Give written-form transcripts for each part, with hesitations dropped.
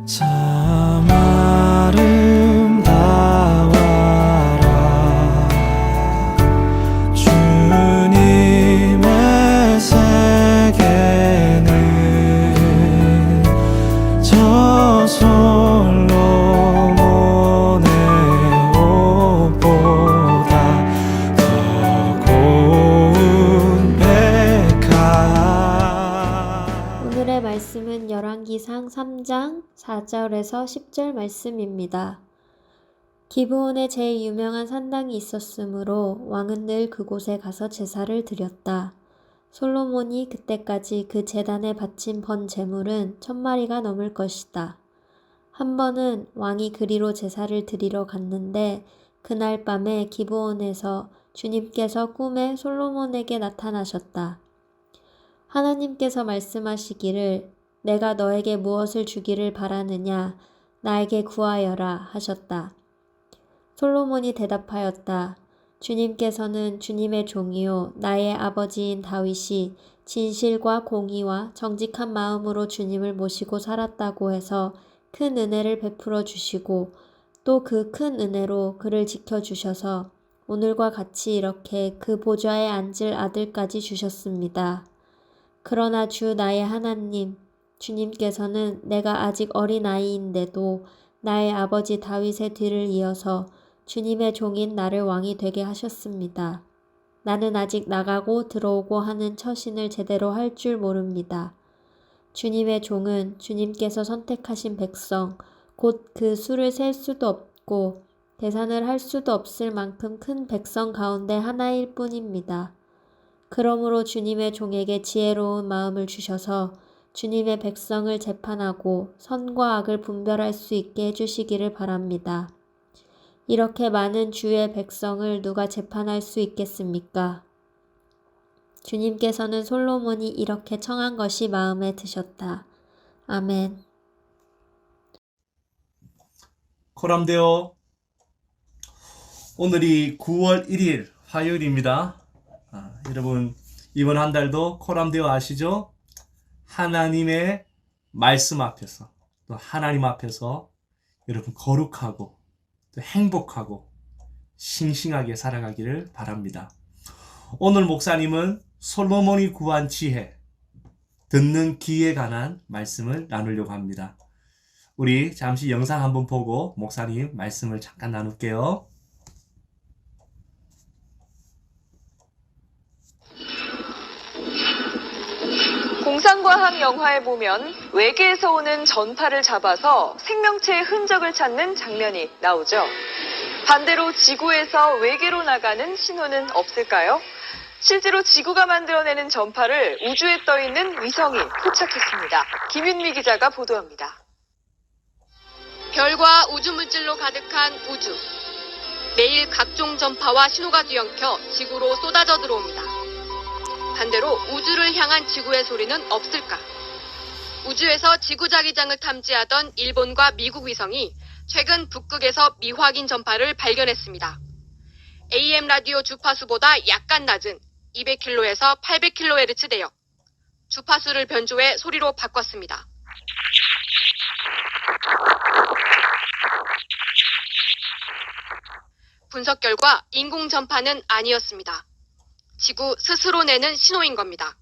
참 아름다워라 주님의 세계는 저 솔로몬의 옷보다 더 고운 백합. 오늘의 말씀은 열왕기상 3장 4절에서 10절 말씀입니다. 기브온에 제일 유명한 산당이 있었으므로 왕은 늘 그곳에 가서 제사를 드렸다. 솔로몬이 그때까지 그 제단에 바친 번 제물은 1000마리가 넘을 것이다. 한 번은 왕이 그리로 제사를 드리러 갔는데 그날 밤에 기브온에서 주님께서 꿈에 솔로몬에게 나타나셨다. 하나님께서 말씀하시기를 내가 너에게 무엇을 주기를 바라느냐 나에게 구하여라 하셨다. 솔로몬이 대답하였다. 주님께서는 주님의 종이요 나의 아버지인 다윗이 진실과 공의와 정직한 마음으로 주님을 모시고 살았다고 해서 큰 은혜를 베풀어 주시고 또 그 큰 은혜로 그를 지켜주셔서 오늘과 같이 이렇게 그 보좌에 앉을 아들까지 주셨습니다. 그러나 주 나의 하나님, 주님께서는 내가 아직 어린 아이인데도 나의 아버지 다윗의 뒤를 이어서 주님의 종인 나를 왕이 되게 하셨습니다. 나는 아직 나가고 들어오고 하는 처신을 제대로 할 줄 모릅니다. 주님의 종은 주님께서 선택하신 백성, 곧 그 수를 셀 수도 없고 계산을 할 수도 없을 만큼 큰 백성 가운데 하나일 뿐입니다. 그러므로 주님의 종에게 지혜로운 마음을 주셔서 주님의 백성을 재판하고 선과 악을 분별할 수 있게 해주시기를 바랍니다. 이렇게 많은 주의 백성을 누가 재판할 수 있겠습니까? 주님께서는 솔로몬이 이렇게 청한 것이 마음에 드셨다. 아멘. 코람데오. 오늘이 9월 1일 화요일입니다. 여러분 이번 한 달도 코람데오 아시죠? 하나님의 말씀 앞에서 또 하나님 앞에서 여러분 거룩하고 또 행복하고 싱싱하게 살아가기를 바랍니다. 오늘 목사님은 솔로몬이 구한 지혜, 듣는 귀에 관한 말씀을 나누려고 합니다. 우리 잠시 영상 한번 보고 목사님 말씀을 잠깐 나눌게요. 공상과학 영화에 보면 외계에서 오는 전파를 잡아서 생명체의 흔적을 찾는 장면이 나오죠. 반대로 지구에서 외계로 나가는 신호는 없을까요? 실제로 지구가 만들어내는 전파를 우주에 떠있는 위성이 포착했습니다. 김윤미 기자가 보도합니다. 별과 우주물질로 가득한 우주. 매일 각종 전파와 신호가 뒤엉켜 지구로 쏟아져 들어옵니다. 반대로 우주를 향한 지구의 소리는 없을까? 우주에서 지구 자기장을 탐지하던 일본과 미국 위성이 최근 북극에서 미확인 전파를 발견했습니다. AM 라디오 주파수보다 약간 낮은 200kHz에서 800kHz 대역. 주파수를 변조해 소리로 바꿨습니다. 분석 결과 인공 전파는 아니었습니다. 지구 스스로 내는 신호인 겁니다.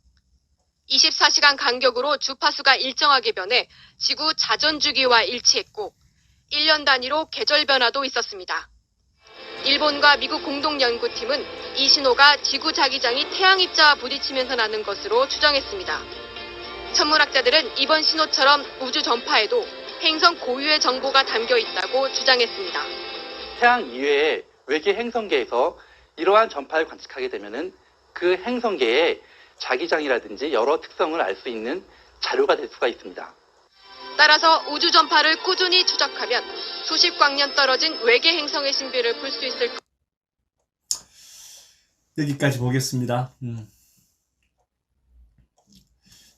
24시간 간격으로 주파수가 일정하게 변해 지구 자전주기와 일치했고 1년 단위로 계절 변화도 있었습니다. 일본과 미국 공동연구팀은 이 신호가 지구 자기장이 태양 입자와 부딪히면서 나는 것으로 추정했습니다. 천문학자들은 이번 신호처럼 우주 전파에도 행성 고유의 정보가 담겨 있다고 주장했습니다. 태양 이외의 외계 행성계에서 이러한 전파를 관측하게 되면은 그 행성계의 자기장이라든지 여러 특성을 알 수 있는 자료가 될 수가 있습니다. 따라서 우주 전파를 꾸준히 추적하면 수십 광년 떨어진 외계 행성의 신비를 볼 수 있을 것입니다. 여기까지 보겠습니다.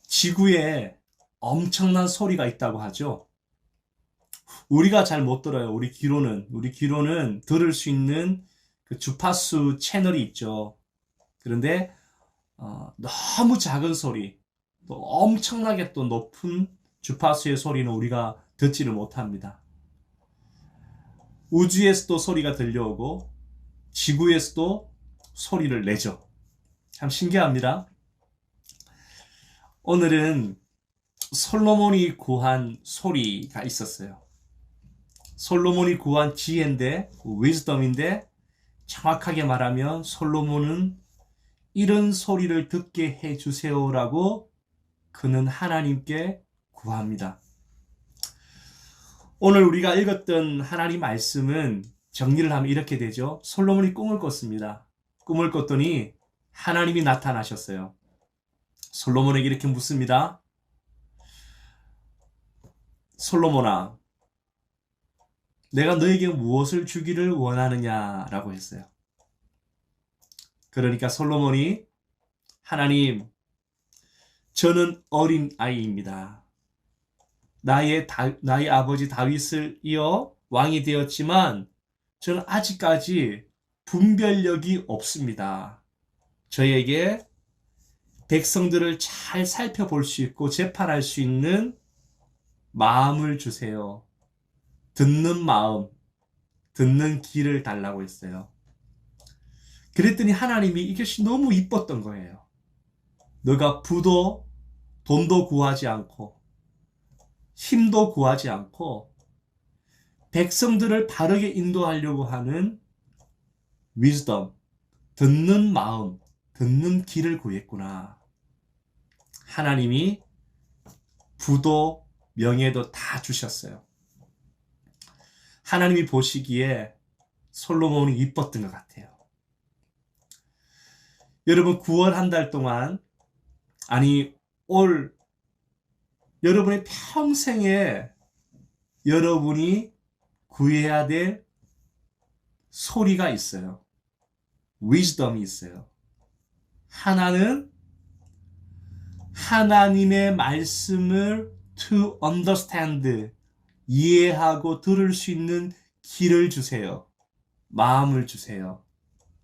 지구에 엄청난 소리가 있다고 하죠. 우리가 잘 못 들어요. 우리 귀로는 들을 수 있는 그 주파수 채널이 있죠. 그런데 너무 작은 소리, 또 엄청나게 또 높은 주파수의 소리는 우리가 듣지를 못합니다. 우주에서도 소리가 들려오고 지구에서도 소리를 내죠. 참 신기합니다. 오늘은 솔로몬이 구한 소리가 있었어요. 솔로몬이 구한 지혜인데, 위즈덤인데, 정확하게 말하면 솔로몬은 이런 소리를 듣게 해주세요라고 그는 하나님께 구합니다. 오늘 우리가 읽었던 하나님 말씀은 정리를 하면 이렇게 되죠. 솔로몬이 꿈을 꿨습니다. 꿈을 꿨더니 하나님이 나타나셨어요. 솔로몬에게 이렇게 묻습니다. 솔로몬아, 내가 너에게 무엇을 주기를 원하느냐라고 했어요. 그러니까 솔로몬이 하나님, 저는 어린 아이입니다. 나의 아버지 다윗을 이어 왕이 되었지만 저는 아직까지 분별력이 없습니다. 저에게 백성들을 잘 살펴볼 수 있고 재판할 수 있는 마음을 주세요. 듣는 마음, 듣는 귀를 달라고 했어요. 그랬더니 하나님이 이것이 너무 이뻤던 거예요. 너가 부도 돈도 구하지 않고 힘도 구하지 않고 백성들을 바르게 인도하려고 하는 위즈덤, 듣는 마음, 듣는 귀를 구했구나. 하나님이 부도 명예도 다 주셨어요. 하나님이 보시기에 솔로몬이 이뻤던 것 같아요. 여러분 9월 한 달 동안, 아니 올 여러분의 평생에 여러분이 구해야 될 소리가 있어요. 위즈덤이 있어요. 하나는 하나님의 말씀을 to understand, 이해하고 들을 수 있는 귀를 주세요. 마음을 주세요.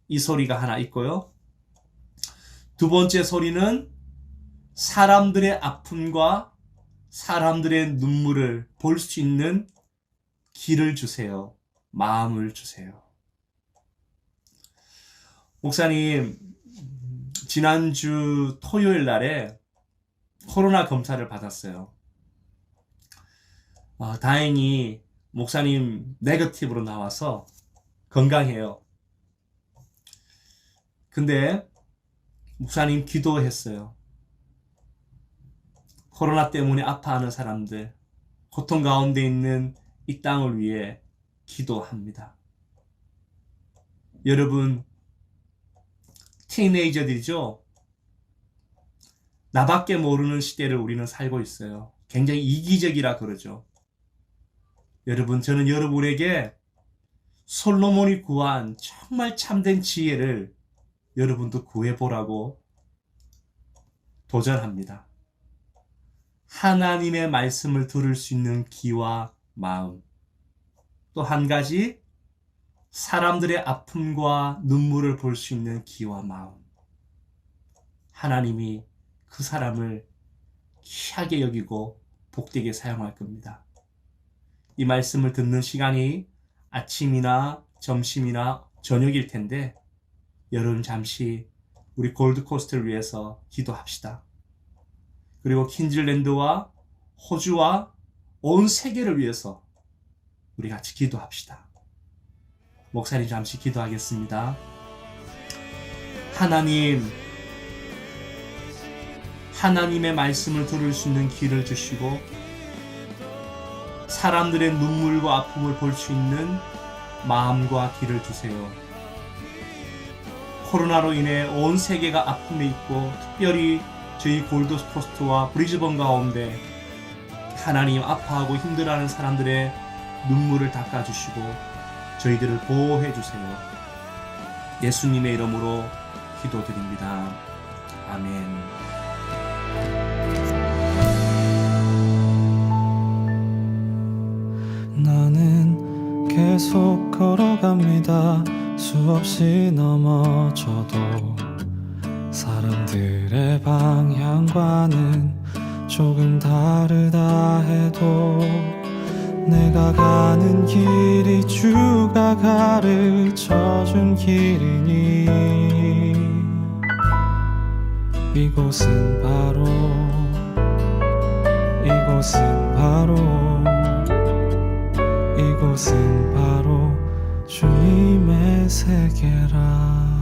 이 소리가 하나 있고요. 두 번째 소리는 사람들의 아픔과 사람들의 눈물을 볼 수 있는 귀를 주세요. 마음을 주세요. 목사님, 지난주 토요일 날에 코로나 검사를 받았어요. 다행히 목사님 네거티브로 나와서 건강해요. 근데 목사님 기도했어요. 코로나 때문에 아파하는 사람들, 고통 가운데 있는 이 땅을 위해 기도합니다. 여러분, 티네이저들이죠? 나밖에 모르는 시대를 우리는 살고 있어요. 굉장히 이기적이라 그러죠. 여러분, 저는 여러분에게 솔로몬이 구한 정말 참된 지혜를 여러분도 구해보라고 도전합니다. 하나님의 말씀을 들을 수 있는 귀와 마음. 또 한 가지, 사람들의 아픔과 눈물을 볼 수 있는 귀와 마음. 하나님이 그 사람을 귀하게 여기고 복되게 사용할 겁니다. 이 말씀을 듣는 시간이 아침이나 점심이나 저녁일 텐데 여러분 잠시 우리 골드코스트를 위해서 기도합시다. 그리고 퀸즐랜드와 호주와 온 세계를 위해서 우리 같이 기도합시다. 목사님 잠시 기도하겠습니다. 하나님, 하나님의 말씀을 들을 수 있는 귀를 주시고 사람들의 눈물과 아픔을 볼 수 있는 마음과 귀를 주세요. 코로나로 인해 온 세계가 아픔에 있고 특별히 저희 골드코스트와 브리즈번 가운데 하나님 아파하고 힘들어하는 사람들의 눈물을 닦아주시고 저희들을 보호해 주세요. 예수님의 이름으로 기도드립니다. 아멘. 나는 계속 걸어갑니다. 수없이 넘어져도 사람들의 방향과는 조금 다르다 해도 내가 가는 길이 주가 가르쳐준 길이니 이곳은 바로 주님의 세계라.